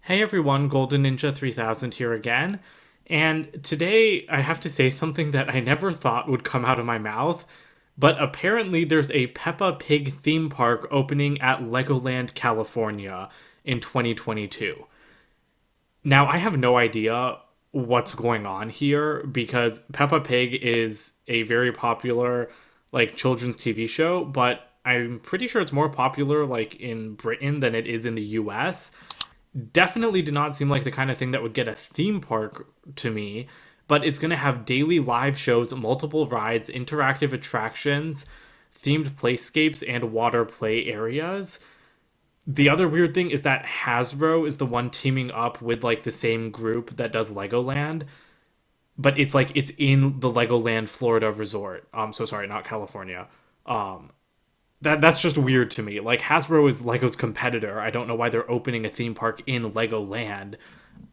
Hey everyone, Golden Ninja 3000 here again. And today I have to say something that I never thought would come out of my mouth, but apparently there's a Peppa Pig theme park opening at Legoland, California in 2022. Now, I have no idea what's going on here because Peppa Pig is a very popular children's TV show, but I'm pretty sure it's more popular in Britain than it is in the US. Definitely did not seem like the kind of thing that would get a theme park to me, but it's going to have daily live shows, multiple rides, interactive attractions, themed playscapes, and water play areas. The other weird thing is that Hasbro is the one teaming up with the same group that does Legoland, but it's in the Legoland Florida resort. So sorry, not California. Um that's just weird to me. Like Hasbro is Lego's competitor. I don't know why they're opening a theme park in Legoland.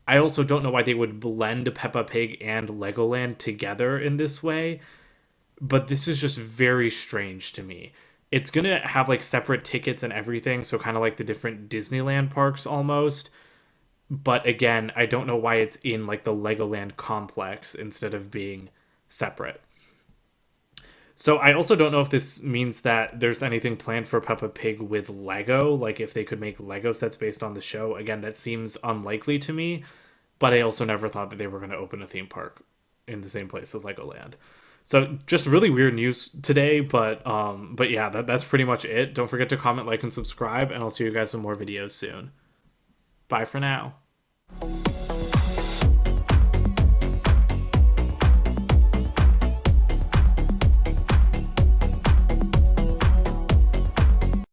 I also don't know why they would blend Peppa Pig and Legoland together in this way, but this is just very strange to me. It's going to have separate tickets and everything, so kind of like the different Disneyland parks almost. But again, I don't know why it's in the Legoland complex instead of being separate. So I also don't know if this means that there's anything planned for Peppa Pig with Lego, like if they could make Lego sets based on the show. Again, that seems unlikely to me, but I also never thought that they were going to open a theme park in the same place as Legoland. So just really weird news today, but yeah, that's pretty much it. Don't forget to comment, like, and subscribe, and I'll see you guys with more videos soon. Bye for now.